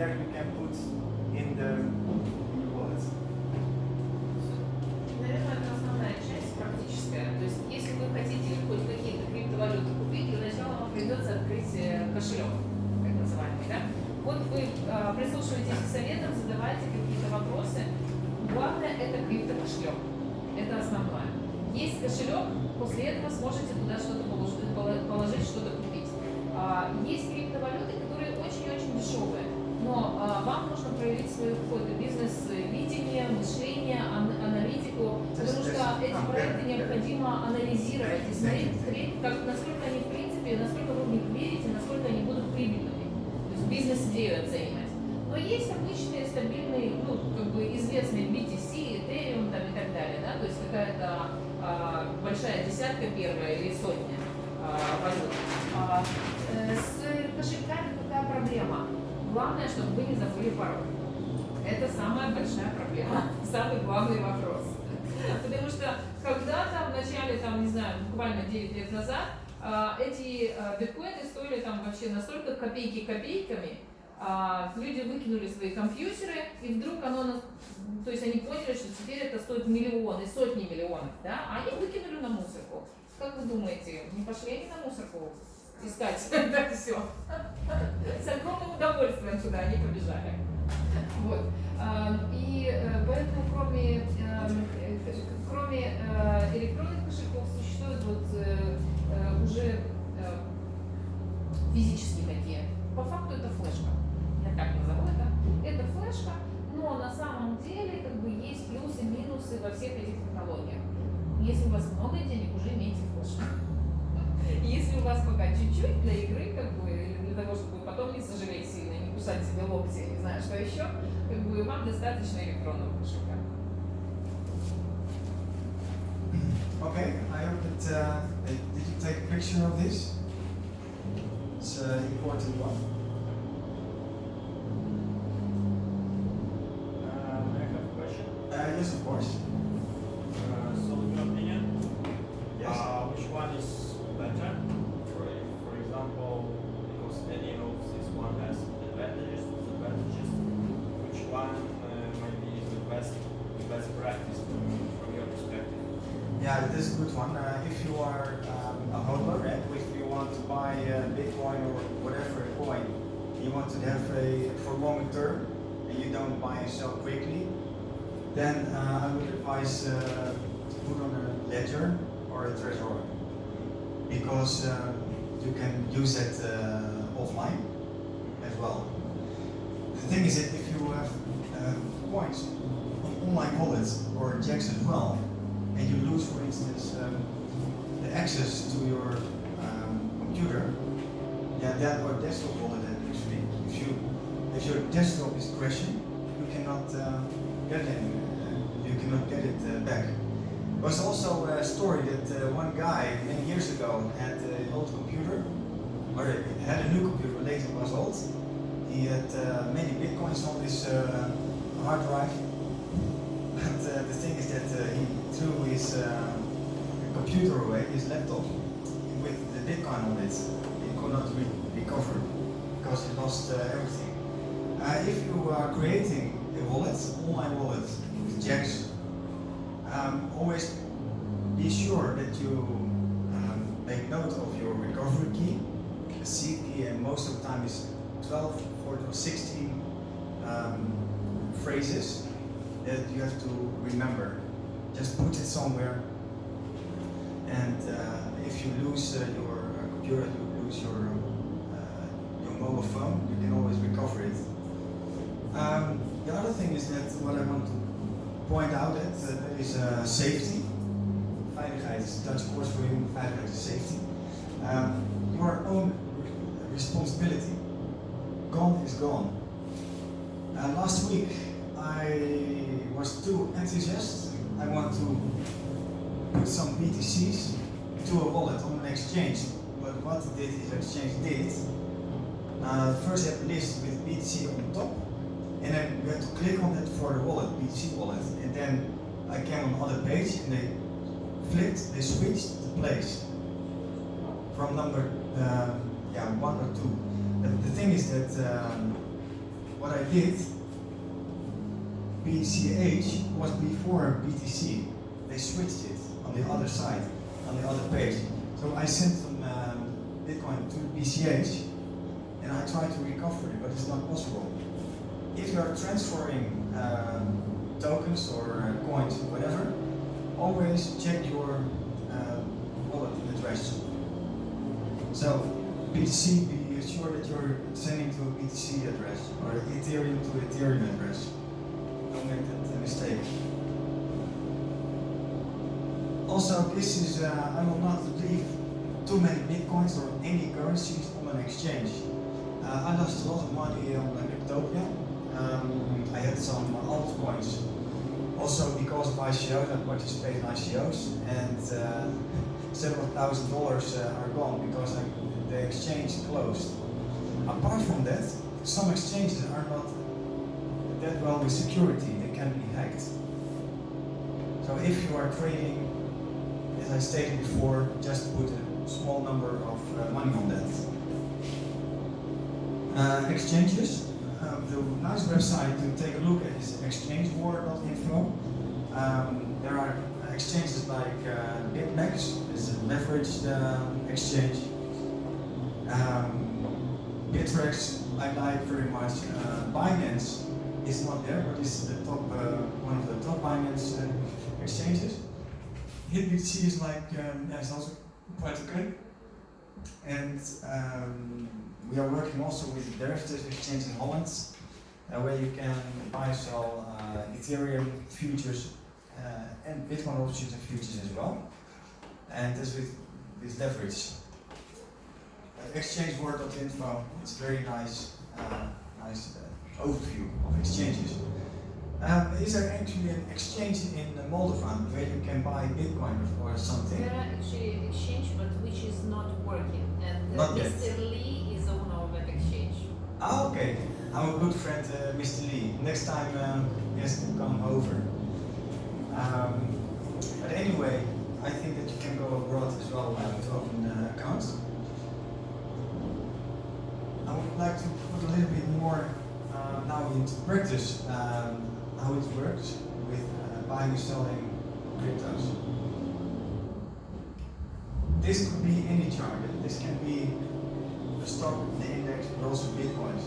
there you can put in the wallet. Наверное, это основная часть практическая. То есть, если вы хотите хоть какие-то криптовалюты купить, для начала вам придется открыть кошелек, так называемый, да? Вот вы прислушиваетесь к советам, задавайте какие-то вопросы. Главное – это криптокошелек. Это основное. Есть кошелек, после этого сможете туда что-то положить, что-то купить. Есть криптовалюты, которые очень-очень дешевые, но вам нужно проявить свое какое-то бизнес-видение, мышление, аналитику, потому что эти проекты необходимо анализировать и смотреть, как, насколько они в принципе, насколько вы в них верите, насколько они будут прибыльными, то есть бизнес-идею оценивать. Но есть обычные стабильные, ну, как бы известные BTC, Ethereum там, и так далее, да, то есть какая-то большая десятка первая или сотня валют. С кошельками какая проблема? Главное, чтобы вы не забыли пароль. Это самая большая проблема, самый главный вопрос. Потому что когда-то в начале, там, не знаю, буквально 9 лет назад, эти биткоины стоили там вообще настолько копейки копейками, люди выкинули свои компьютеры, и вдруг оно, то есть они поняли, что теперь это стоит миллионы, сотни миллионов, да, а они выкинули на мусорку. Как вы думаете, не пошли они на мусорку искать это все? С огромным удовольствием туда они побежали. Вот. И поэтому кроме электронных кошельков существуют вот уже физические такие. По факту это флешка. Я так назову это. Это флешка, но на самом деле как бы есть плюсы и минусы во всех этих технологиях. Если у вас много денег, уже имейте флешку. Если у вас пока чуть-чуть для игры, как бы, или для того, чтобы потом не сожалеть сильно, не кусать себе локти, не знаю, что еще, как бы вам достаточно электронного кошелька. Okay, I hope that did you take a picture of this? It's an important one. I have a question. Yes, of course. So, in your opinion, Yes. which one is better? For example, because any of this one has advantages, disadvantages. Which one maybe is the best practice from your perspective? Yeah, this is a good one. If you are a hodler, if you want to buy Bitcoin or whatever coin, you want to have for long term, and you don't buy and sell quickly, then I would advise to put on a ledger or a treasury, because you can use it offline as well. The thing is that if you have coins on online wallets or checks as well, and you lose, for instance, the access to your computer, yeah, that or desktop wallet, actually, if your desktop is crashing, you cannot get it. You cannot get it back. There was also a story that one guy many years ago had an old computer, or had a new computer, but later was old. He had many bitcoins on his hard drive. But the thing is that he threw his computer away, his laptop, with the Bitcoin on it. He could not recover because he lost everything. If you are creating a wallet, online wallet with checks, always be sure that you make note of your recovery key, the seed key, and most of the time is 12, 14, or 16 phrases that you have to remember. Just put it somewhere, and if you lose your computer, you lose your mobile phone, you can always recover it. The other thing is that what I want to point out that is safety. Veiligheid is Dutch course for you. Veiligheid is safety. Your own responsibility. Gone is gone. Last week I was too enthusiastic. I want to put some BTCs to a wallet on an exchange. But what did this exchange did? First you have a list with BTC on the top, and then you have to click on it for the wallet, BTC wallet. And then I came on another page, and they switched the place from number 1 or 2. The thing is that what what I did, BCH was before BTC. They switched it on the other side, on the other page. So I sent them Bitcoin to BCH and I tried to recover it, but it's not possible. If you are transferring tokens or coins, whatever, always check your wallet address. So BTC, be sure that you're sending to a BTC address or Ethereum to Ethereum address. Don't make that mistake. Also, this is, I will not leave too many Bitcoins or any currencies on an exchange. I lost a lot of money on Cryptopia. I had some altcoins. Also because of ICOs, I participate in ICOs, and several $1,000s are gone because the exchange closed. Apart from that, some exchanges are not that well with security, they can be hacked. So if you are trading, as I stated before, just put a small number of money on that. Exchanges. The nice website to take a look at is exchangewar.info. There are exchanges like BitMEX, is a leveraged exchange. Bittrex, I like very much. Binance is not there, but it's the top, one of the top Binance exchanges. HitBTC is like, it's also quite good. And we are working also with the derivative exchange in Holland, where you can buy, sell Ethereum futures and Bitcoin options and futures as well. And this with leverage. Exchangewar.info, it's a very nice, nice overview of exchanges. Is there actually an exchange in Moldova where you can buy Bitcoin or something? There are actually exchange, but which is not working, and Not yet. Mr. Lee is owner of that exchange. Ah, okay. I'm a good friend, Mr. Lee. Next time he has to come over. But anyway, I think that you can go abroad as well to open accounts. I would like to put a little bit more now into practice how it works with buying and selling cryptos. This could be any chart. This can be the stock, the index, but also Bitcoins.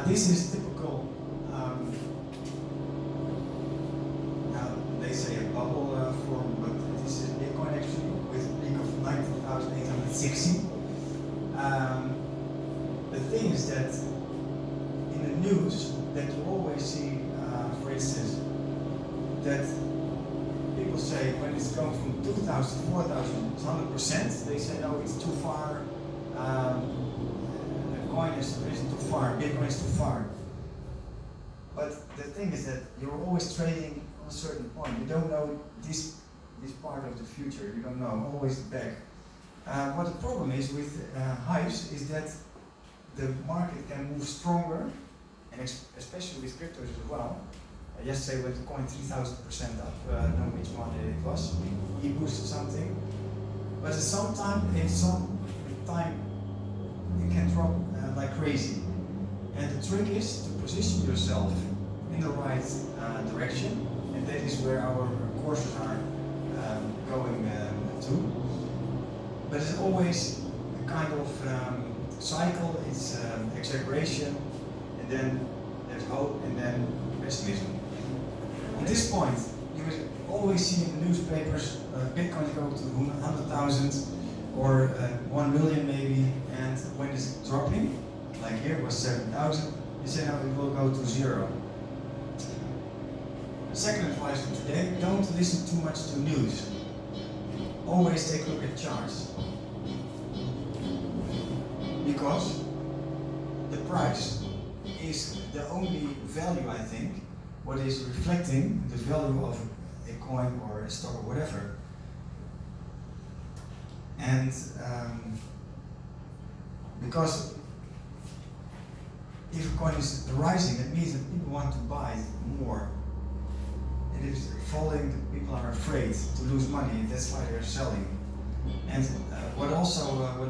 This is typical, now they say a bubble form, but this is Bitcoin actually with a peak of 19,860. The thing is that in the news that you always see, for instance, that people say when it's going from 2,000, 4,000, 100%, they say no, it's too far. Coin is too far, Bitcoin is too far. But the thing is that you're always trading on a certain point. You don't know this part of the future. You don't know, always back. What the problem is with hypes is that the market can move stronger, and especially with cryptos as well. Yesterday when the coin 3,000% up, I don't know which one it was. He boosted something, but at some time, in some time, it can drop like crazy. And the trick is to position yourself in the right direction, and that is where our courses are going to. But it's always a kind of cycle. It's exaggeration, and then there's hope, and then pessimism. At this point, you will always see in the newspapers Bitcoin go to 100,000 or 1 million maybe, and when it's dropping, like here it was 7,000, you say now it will go to zero. The second advice for today, don't listen too much to news. Always take a look at charts. Because the price is the only value, I think, what is reflecting the value of a coin or a stock or whatever. And because if a coin is rising, it means that people want to buy more. And if it's falling, people are afraid to lose money, and that's why they're selling. And what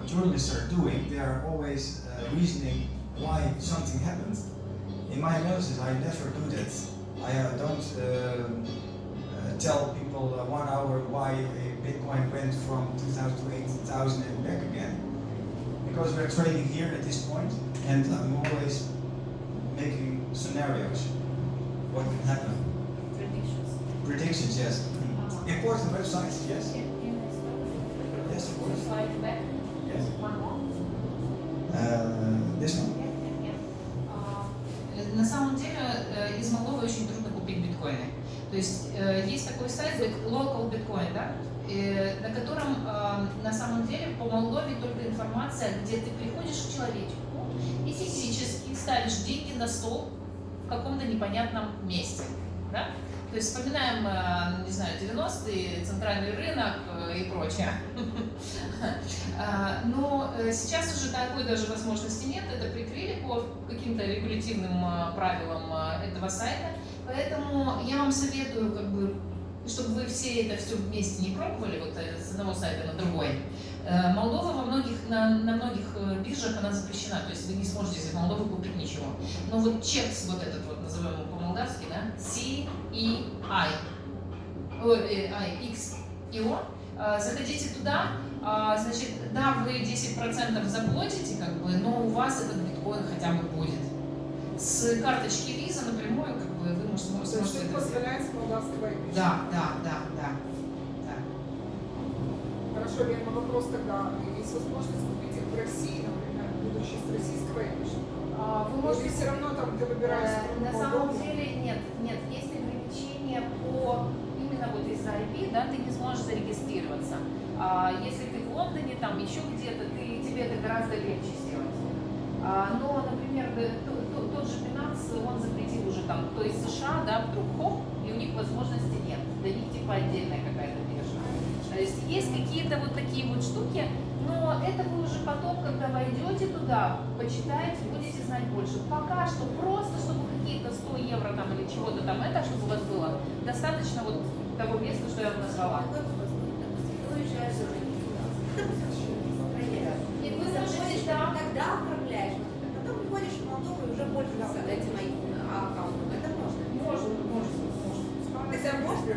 journalists are doing, they are always reasoning why something happened. In my analysis, I never do that. I don't tell people 1 hour why a Bitcoin went from 2,000 to 18,000 and back again. Because we're trading here at this point, and I'm always making scenarios. What can happen? Predictions. Predictions, yes. Important websites, yes. Yes, of course. Slide back. Yes. One more. This one. На самом деле из Молдовы очень трудно купить биткоины. То есть есть такой сайт Local Bitcoin, да, на котором на самом деле по Молдове только информация, где ты приходишь к человеку и физически ставишь деньги на стол в каком-то непонятном месте. Да? То есть вспоминаем, не знаю, 90-е, центральный рынок и прочее. Но сейчас уже такой даже возможности нет, это прикрыли по каким-то регулятивным правилам этого сайта. Поэтому я вам советую, как бы, чтобы вы все это все вместе не пробовали, вот с одного сайта на другой. Молдова на многих биржах она запрещена, то есть вы не сможете из Молдовы купить ничего. Но вот чекс, вот этот вот, называем его по-молдавски, да, CEI, XIO, заходите туда, значит, да, вы 10% заплатите, как бы, но у вас этот биткоин хотя бы будет. С карточки Visa напрямую, как бы, вы сможете это сделать. Позволяет с молдавского имени. Да. Хорошо, Лена, вопрос тогда. Есть возможность купить их в России, например, будучи с российского имени? Вы можете все равно там ты выбираешь страну на самом Молдову? деле нет, есть ограничения по именно вот из-за IP, да, ты не сможешь зарегистрироваться. Если ты в Лондоне, там еще где-то, тебе это гораздо легче сделать. Но, например, тот же Binance, он запретил уже там, кто из США, да, вдруг хоп, и у них возможности нет. Для них типа отдельная какая-то биржа. То есть какие-то вот такие вот штуки, но это вы уже потом, когда войдете туда, почитаете, будете знать больше. Пока что просто, чтобы какие-то 100 евро там или чего-то там, это, чтобы у вас было, достаточно вот того места, что я вам назвала. И вы заходите там. Тогда оформляешь, потом приходишь в Молдову и уже пользуешься этим аккаунтом. Это можно? Можно. Это можно?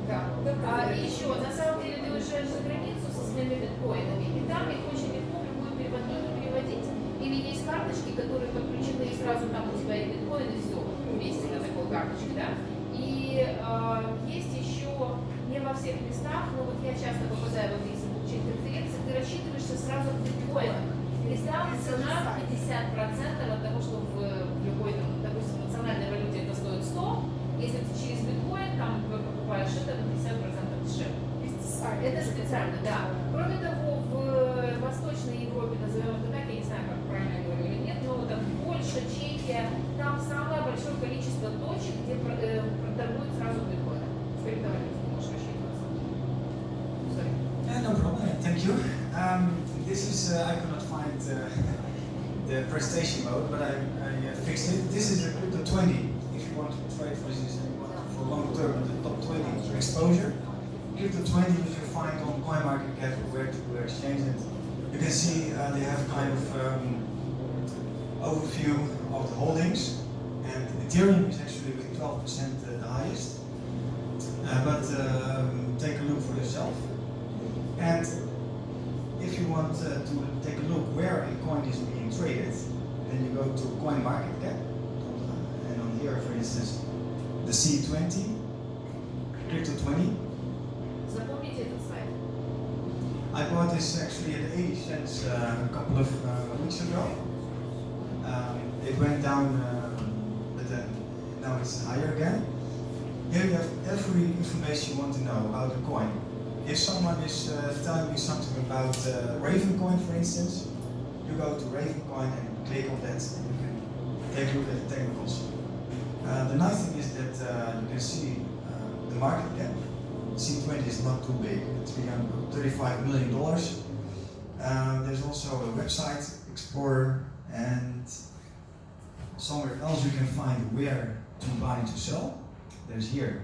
Да. И еще, на самом деле, ты уезжаешь за границу со своими биткоинами, и там их очень легко в любую переводную переводить. Или есть карточки, которые подключены, и сразу там у тебя и биткоин, и все вместе на такой карточке, да. И есть еще, не во всех местах, но вот я часто попадаю в эти конференции, ты рассчитываешься сразу в биткоинах. И там цена 50% от того, что в любой, там, допустим, национальной валюте это стоит 100, если ты через биткоин там покупаешь это на 50% дешевле. Это специально, да. Кроме того, в Восточной Европе, назовем это так, я не знаю, как правильно я говорю или нет, но там Польша, Чехия, там самое большое количество точек, где торгуют сразу биткоином. В криптовалюте ты можешь рассчитываться. Sorry. No problem. Thank you. This is I could not find the presentation mode, but I fixed it. This is a crypto 20. If you want to trade, for instance, for long term, the top 20 exposure. Crypto 20 you can find on CoinMarketCap where to exchange it. You can see they have kind of overview of the holdings, and Ethereum is actually with 12% the highest. But take a look for yourself. And if you want to take a look where a coin is being traded, then you go to CoinMarketCap, and on here, for instance, the C20, Crypto 20. Запомните этот сайт. I bought this actually at 80 cents a couple of weeks ago. It went down, but then now it's higher again. Here you have every information you want to know about the coin. If someone is telling you something about Ravencoin, for instance, you go to Ravencoin and click on that, and you can take a look at the technicals. The nice thing is that you can see the market cap. C20 is not too big, $335 million. There's also a website explorer, and somewhere else you can find where to buy and to sell. There's here.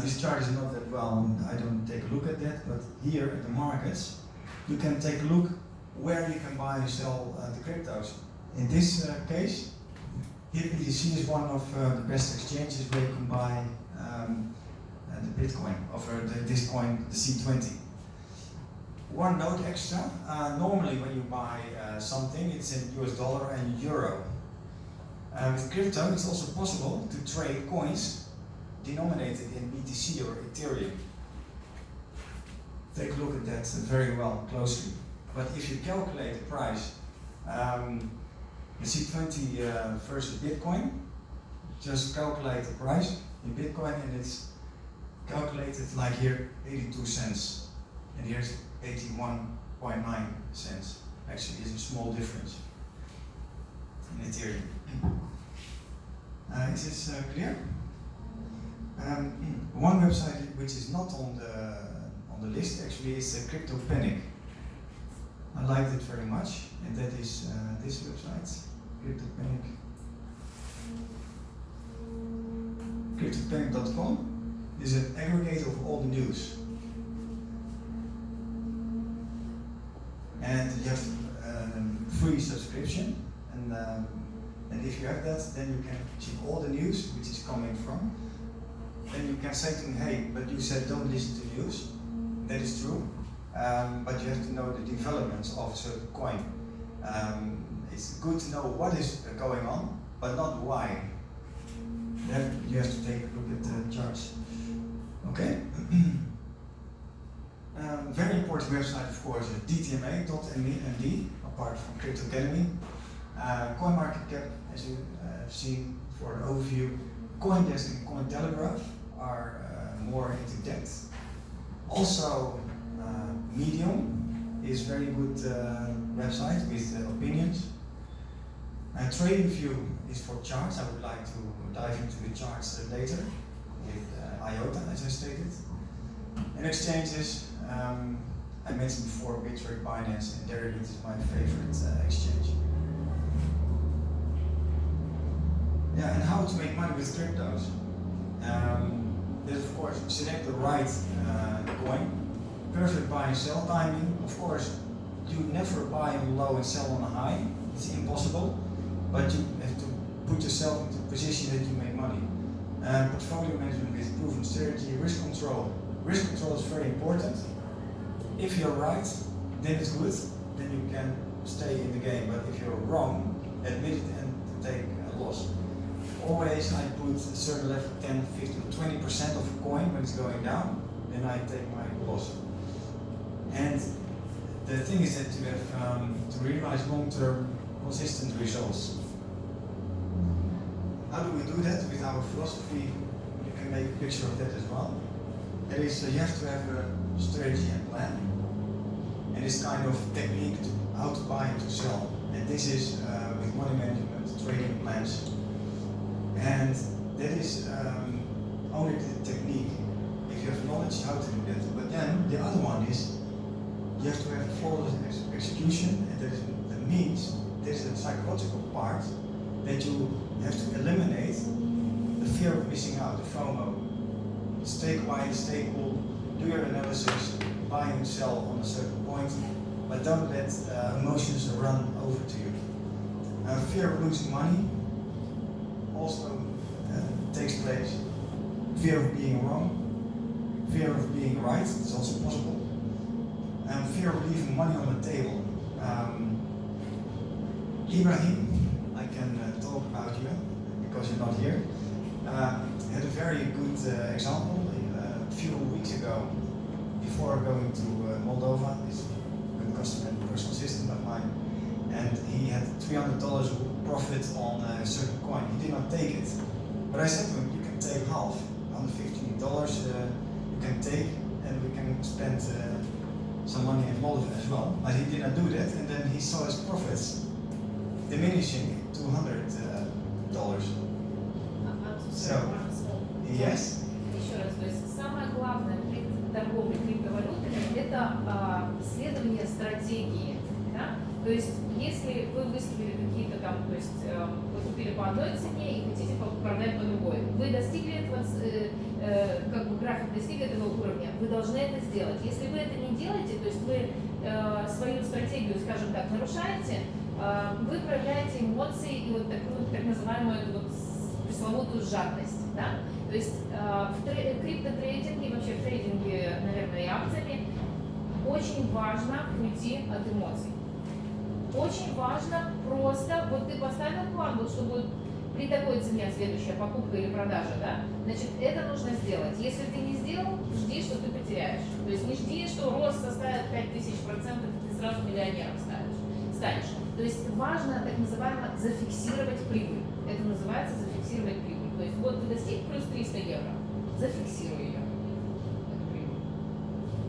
This chart is not that well, I don't take a look at that, but here at the markets, you can take a look where you can buy and sell the cryptos. In this case, Here BTC is one of the best exchanges where you can buy the Bitcoin, this coin, the C20. One note extra, normally when you buy something, it's in US dollar and euro. With crypto, it's also possible to trade coins denominated in BTC or Ethereum. Take a look at that very well, closely. But if you calculate the price, the C20 versus Bitcoin, just calculate the price in Bitcoin and it's calculated like here, 82 cents. And here's 81.9 cents. Actually, it's a small difference in Ethereum. Is this clear? One website which is not on the list actually is Crypto Panic. I liked it very much, and that is this website, Crypto Panic. CryptoPanic.com is an aggregator of all the news. And you have free subscription, and if you have that, then you can check all the news which is coming from. Then you can say to them, hey, but you said don't listen to news. That is true, but you have to know the developments of a certain coin. It's good to know what is going on, but not why. Then you have to take a look at the charts. Okay? Very important website, of course, DTMA.md, apart from Crypto Academy. CoinMarketCap, as you have seen for an overview. CoinDesk and Cointelegraph are more into depth. Also, Medium is very good website with opinions. TradingView is for charts. I would like to dive into the charts later with IOTA, as I stated. And exchanges, I mentioned before Bitrate, Binance, and Deribit is my favorite exchange. Yeah, and how to make money with cryptos. There's of course select the right coin, perfect buy and sell timing. Of course, you never buy on low and sell on a high. It's impossible, but you have to put yourself into a position that you make money. Portfolio management with proven strategy, risk control. Risk control is very important. If you're right, then it's good, then you can stay in the game. But if you're wrong, admit it and take a loss. Always I put a certain level, 10, 15, 20% of a coin when it's going down, then I take my loss. And the thing is that you have to realize long-term consistent results. How do we do that with our philosophy? You can make a picture of that as well. That is, you have to have a strategy and plan. And this kind of technique to how to buy and to sell. And this is with money management, trading plans. And that is only the technique, if you have knowledge how to do that. But then the other one is, you have to have flawless execution, and that means there's a psychological part that you have to eliminate the fear of missing out, the FOMO. Stay quiet, stay cool, do your analysis, buy and sell on a certain point, but don't let emotions run over to you. Fear of losing money also takes place. Fear of being wrong, fear of being right, it's also possible. Fear of leaving money on the table. Ibrahim, I can talk about you because you're not here. Had a very good example a few weeks ago, before going to Moldova. It's a good customer and personal assistant of mine, and he had $300 profit on a certain coin. He did not take it, but I said to him, you can take half, $150 you can take, and we can spend some money in Moldova as well. But he did not do that, and then he saw his profits diminishing to $100. So, yes. Еще раз, то есть самое главное при торговле криптовалютами это следование стратегии. Да? То есть если вы выставили какие-то там, то есть вы купили по одной цене и хотите продать по другой, вы достигли этого, как бы график достиг этого уровня, вы должны это сделать. Если вы это не делаете, то есть вы свою стратегию, скажем так, нарушаете, вы проявляете эмоции и вот такую так называемую эту вот пресловутую жадность, да? То есть в криптотрейдинге, вообще в трейдинге, наверное, и акциями очень важно уйти от эмоций. Очень важно просто, вот ты поставил план, вот чтобы при такой цене следующая покупка или продажа, да, значит, это нужно сделать. Если ты не сделал, жди, что ты потеряешь. То есть не жди, что рост составит 5000%, и ты сразу миллионером станешь. То есть важно так называемо зафиксировать прибыль. Это называется зафиксировать прибыль. То есть вот ты достиг плюс 300 евро, зафиксируй ее.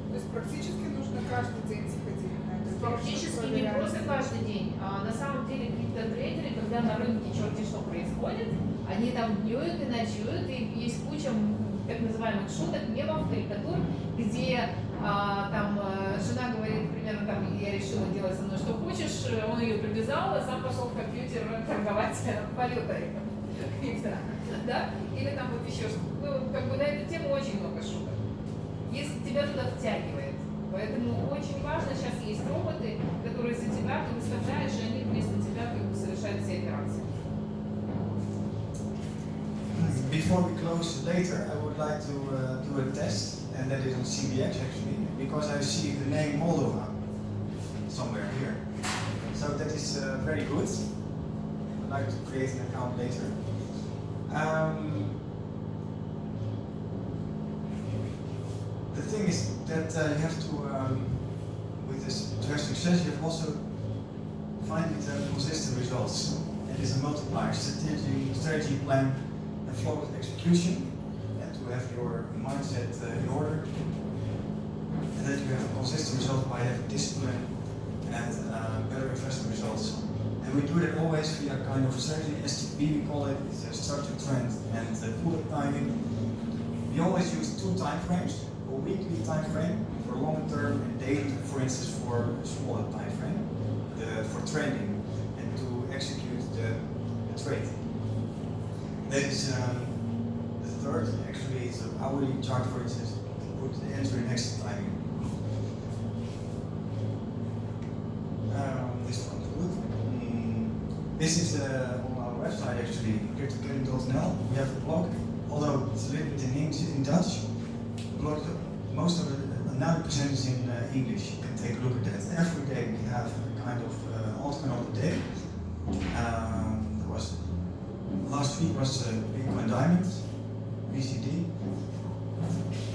То есть практически нужно каждый день заходить на это. Практически не просто каждый день. А на самом деле криптотрейдеры, когда на рынке черти что происходит, они там днюют и ночуют, и есть куча так называемых шуток, мемов, карикатур, где там жена говорит, примерно, там, я решила делать со мной что хочешь, он ее привязал, а сам пошел в компьютер торговать валютой. Да? Или там вот еще что-то. Ну, как бы на эту тему очень много шуток. Если тебя туда втягивает. Поэтому очень важно, сейчас есть роботы, которые за тебя ты выставляешь, и они вместо тебя как бы совершают все операции. Before we close later, I would like to do a test, and that is on CBX actually, because I see the name Moldova somewhere here. So that is very good. I'd like to create an account later. The thing is that you have to, with this to have success, you have also find consistent results. It is a multiplier, strategy plan, and flawless execution, and to have your mindset in order, and that you have consistent results by having discipline and better investment results. And we do that always via kind of strategy, STP we call it, it's a structured trend and bullet timing. We always use 2 time frames, a weekly time frame for long term and daily, for instance, for a smaller time frame, for trading and to execute the trade. That is the third, actually, is an hourly chart, for instance, to put the entry and exit timing. This one's good. This is on our website actually, cryptocurrency.nl. We have a blog, although it's a little bit in English, in Dutch. Blog, most of it, 90% is in English. You can take a look at that. Every day we have a kind of altcoin of the day. Last week was Bitcoin Diamond, BCD,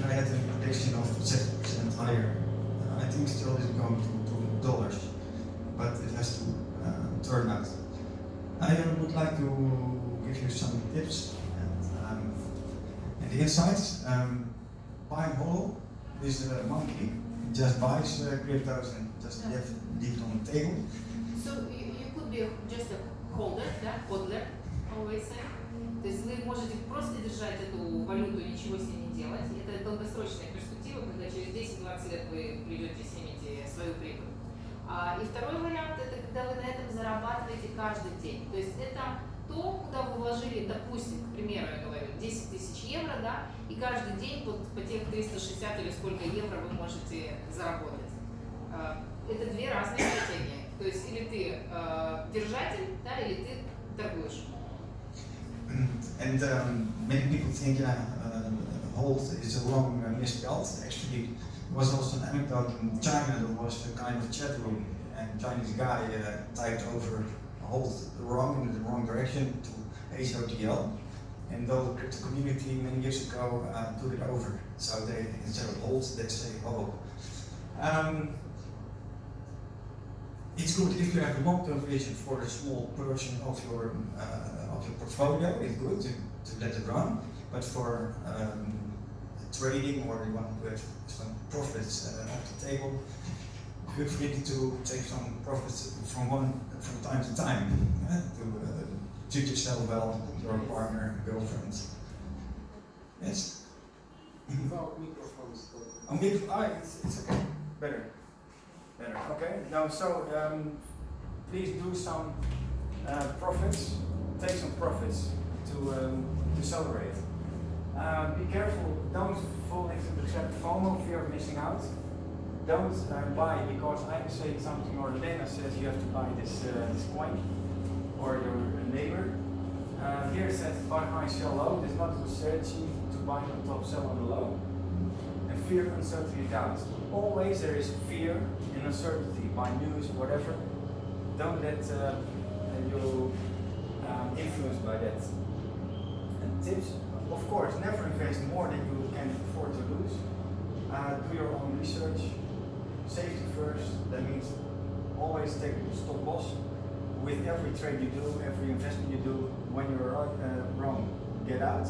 and I had a prediction of 7% higher. I think still is going to dollars, but it has to turn out. I would like to give you some tips and the insights. Buying HODL is a monkey. He just buys cryptos and just leave it on the table. So you could be just a holder, да, hodler, always say. То есть вы можете просто держать эту валюту и ничего с ней не делать. Это долгосрочная перспектива, когда через 10-20 лет вы придете и снимете свою прибыль. И второй вариант, это когда вы на этом зарабатываете каждый день. То есть это то, куда вы вложили, допустим, к примеру, я говорю, 10 000 евро, да, и каждый день вот по тех 360 или сколько евро вы можете заработать. Это 2 разные стратегии. То есть или ты держатель, да, или ты торгуешь. And many people think, hold is a wrong misspelled. Actually, there was also an anecdote in China. There was a kind of chat room, and a Chinese guy typed over hold wrong in the wrong direction to HODL. And the crypto community many years ago put it over. So they, instead of hold, they say HODL. It's good if you have a long-term vision for a small portion of your portfolio. It's good to let it run, but for trading or you want to have some profits off the table, feel free to take some profits from time to time to treat yourself well, your partner, girlfriend. Yes. Without microphones. It's okay. Better. Okay. Now, so please do some profits. Take some profits to celebrate. Be careful. Don't fall into the trap FOMO, fear of missing out. don't buy because I say something or Lena says you have to buy this coin, or your neighbor. Here it says buy high, sell low. There's not a strategy to buy on top, sell on the low. And fear, uncertainty, doubt. Always there is fear and uncertainty by news, whatever. Don't let you influenced by that. And tips, of course, never invest more than you can afford to lose. Do your own research. Safety first. That means always take a stop loss with every trade you do, every investment you do. When you're wrong, get out.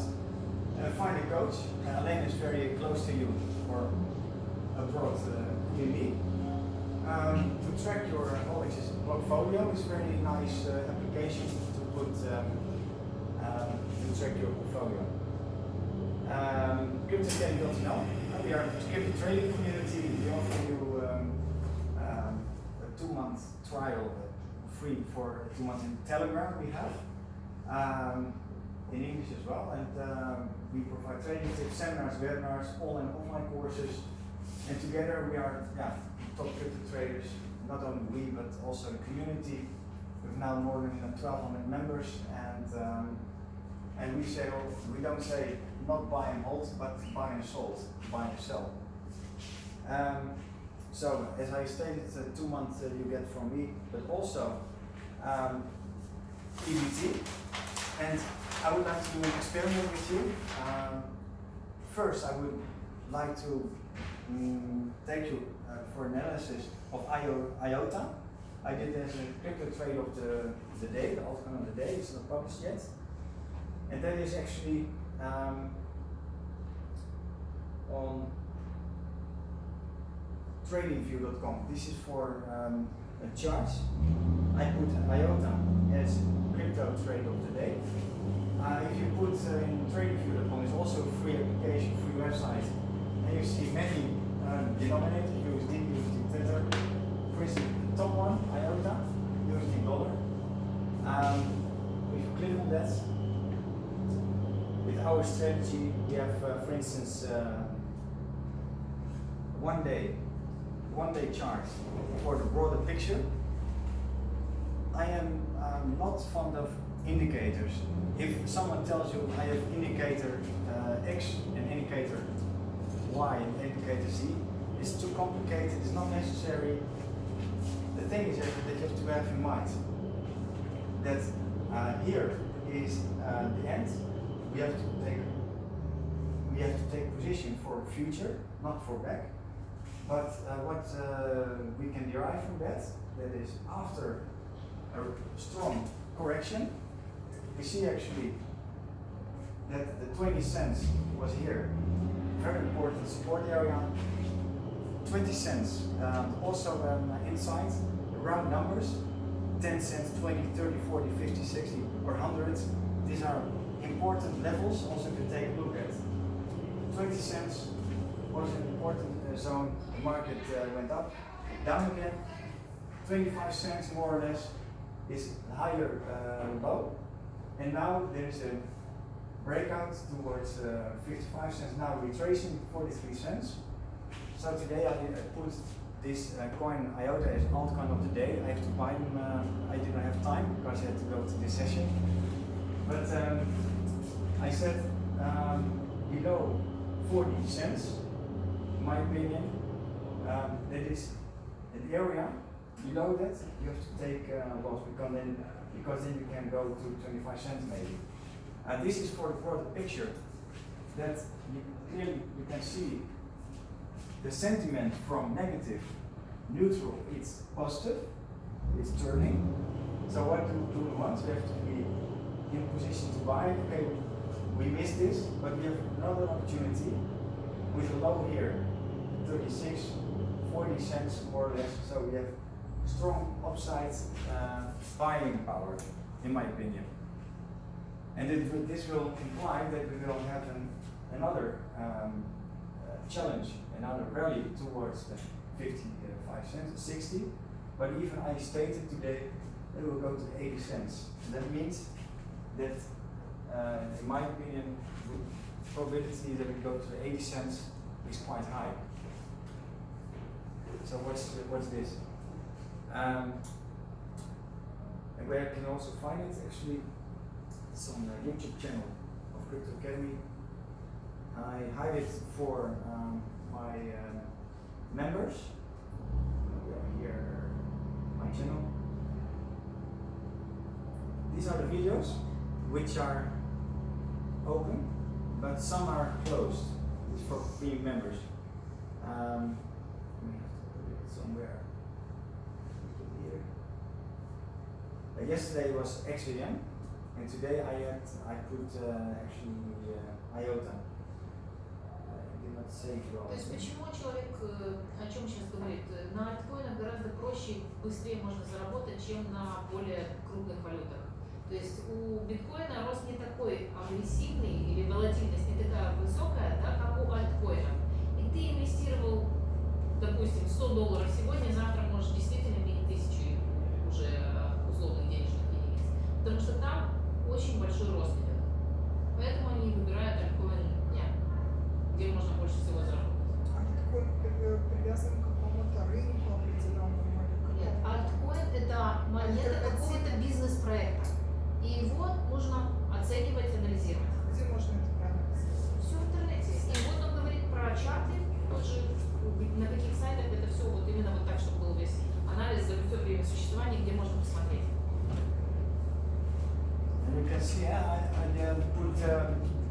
Find a coach. Elena is very close to you, or abroad, maybe. To track your knowledge portfolio is very nice application to put to track your portfolio. CryptoTrading.nl. We are a crypto trading community. We offer you a 2-month trial free for 2 months in Telegram. We have in English as well, and we provide trading tips, seminars, webinars, all and offline courses. And together we are top crypto traders. Not only we, but also the community. We've now more than 1,200 members, and we don't say not buy and hold, but buy and sold, buy and sell. So as I stated, 2 months you get from me, but also EBT. And I would like to do an experiment with you. First, I would like to take you for analysis of IOTA. I did as a crypto trade of the day, the outcome of the day. It's not published yet. And that is actually on tradingview.com. This is for a chart. I put IOTA as crypto trade of the day. If you put in tradingview.com, it's also a free application, free website, and you see many denominators, USD, USD Tether. For instance, the top one, IOTA, USD dollar. If you click on that, with our strategy, we have, for instance, one day chart for the broader picture. I am not fond of indicators. If someone tells you I have indicator X and indicator Y and indicator Z, it's too complicated, it's not necessary. The thing is that you have to have in mind that here is the end. We have to take position for future, not for back. But what we can derive from that is after a strong correction, we see actually that the 20 cents was here, very important support area. 20 cents, also inside, round numbers, 10 cents, 20, 30, 40, 50, 60, or 100. These are important levels also to take a look at. 20 cents was an important zone. The market went up, down again. 25 cents more or less is higher low. And now there is a breakout towards 55 cents, now retracing 43 cents. So today I put this coin IOTA as altcoin of the day. I have to buy them, I didn't have time because I had to go to this session. But I said below 40 cents, in my opinion, that is an area. Below that, you have to take loss because then you can go to 25 cents maybe. This is for the broader picture that clearly you can see the sentiment from negative, neutral, it's positive, it's turning. So what do we want? We have to be in position to buy. Okay, we missed this, but we have another opportunity with a low here, 36, 40 cents more or less. So we have strong upside buying power, in my opinion. And this will imply that we will have another challenge, another rally towards the 55 cents, 60. But even I stated today that it will go to 80 cents. And that means that, in my opinion, the probability that we go to 80 cents is quite high. So what's this? And where can you also find it? Actually, it's on the YouTube channel of Crypto Academy. I hide it for my members. We have here my channel. These are the videos which are open, but some are closed. It's for being members. We have to put it somewhere. Here. Yesterday was XVM, and today I put actually IOTA. I did not save it all. То есть почему человек, о чем сейчас говорит, на альткоинах гораздо проще, быстрее можно заработать, чем на более крупных валютах. То есть у биткоина рост не такой агрессивный или волатильность не такая высокая, да, как у альткоина. И ты инвестировал, допустим, $100 сегодня, завтра можешь действительно иметь 1000 уже условных денежных единиц. Потому что там очень большой рост идет. Поэтому они выбирают альткоин дня, где можно больше всего заработать. А биткоин привязан к какому-то рынку определенному или к Нет, какому-то? альткоин это монета какого-то бизнес-проекта. И его нужно оценивать, анализировать. Где можно это проанализировать? Все в интернете. И вот он говорит про чарты, тот же, на каких сайтах это все вот именно вот так, чтобы был весь анализ за все время существования, где можно посмотреть. And you can see, I put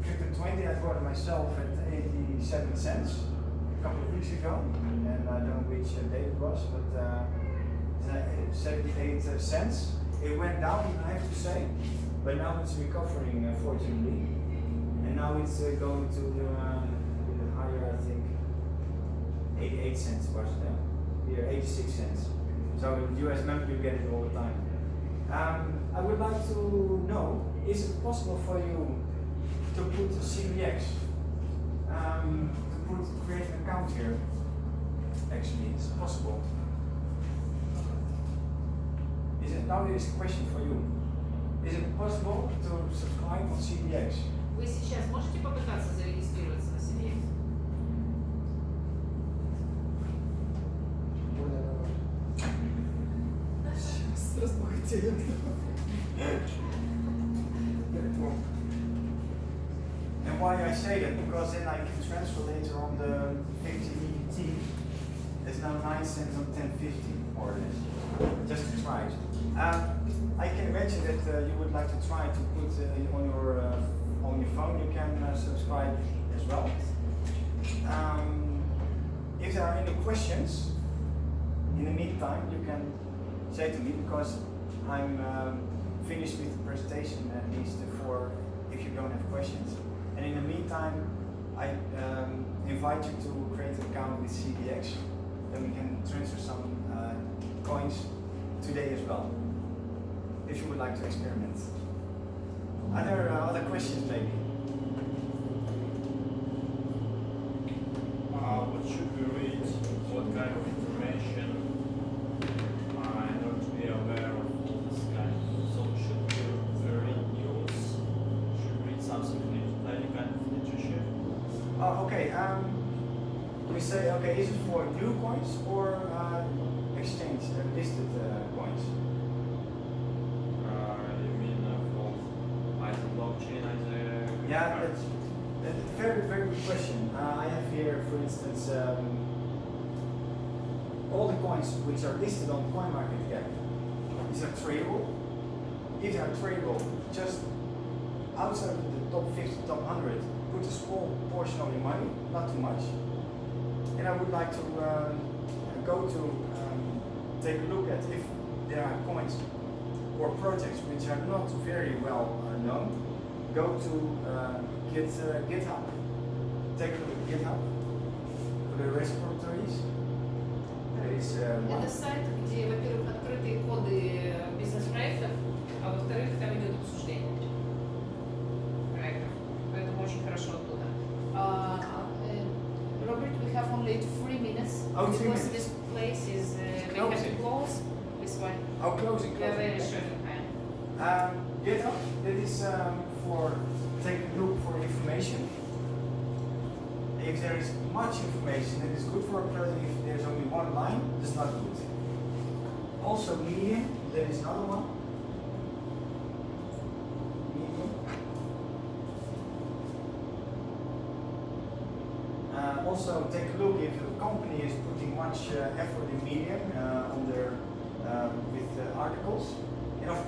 Crypto 20, I bought it myself at 87 cents a couple of weeks ago, and I don't know which date it was, but 78 cents. It went down, I have to say, but now it's recovering, fortunately, and now it's going to the higher, I think, 88 cents was here, 86 cents. So with US member, you get it all the time. I would like to know, is it possible for you to put a CBX, create an account here? Actually, it's possible. Now there is a question for you. Is it possible to subscribe on CBX? Вы сейчас можете попытаться зарегистрироваться на себе? Сейчас разбогатеем. And why I say that? Because then I can transfer later on the 50 ET. It's now 9 cents on 10.50 more or less. Just to try it. I can imagine that you would like to try to put on your phone. You can subscribe as well. If there are any questions, in the meantime, you can say to me, because I'm finished with the presentation at least for if you don't have questions. And in the meantime, I invite you to create an account with CBX. Then we can transfer some coins today as well, if you would like to experiment. Are there other questions maybe? What should we read? What kind of information? In order to be aware of all this kind. So should we read news? Should we read something, any kind of literature? Oh, okay. We say, okay, is it for new coins or exchange listed coins? You mean for either blockchain, either Yeah, that's a very, very good question. I have here, for instance, all the coins which are listed on CoinMarketCap. These are tradable. If they are tradable, just outside of the top 50, top 100, put a small portion of your money, not too much. And I would like to go to take a look at if there are coins or projects which are not very well known. Go to GitHub. Take a look at GitHub for the repositories. There is one. Это сайт, где, во-первых, открытые коды бизнес-проектов, а во-вторых, там идет обсуждение проектов. Поэтому очень хорошо оттуда. Robert, we have only 3 minutes. Oh, 3 because minutes. this place is we have to close this one. Oh, closing. We are very closing. short of time. GitHub, that is for take a look for information. And if there is much information, it is good for a person. If there's only one line, it's not good. Also medium, there is another one. Medium. Also take a look if the company is putting much effort in medium on their with articles. And of course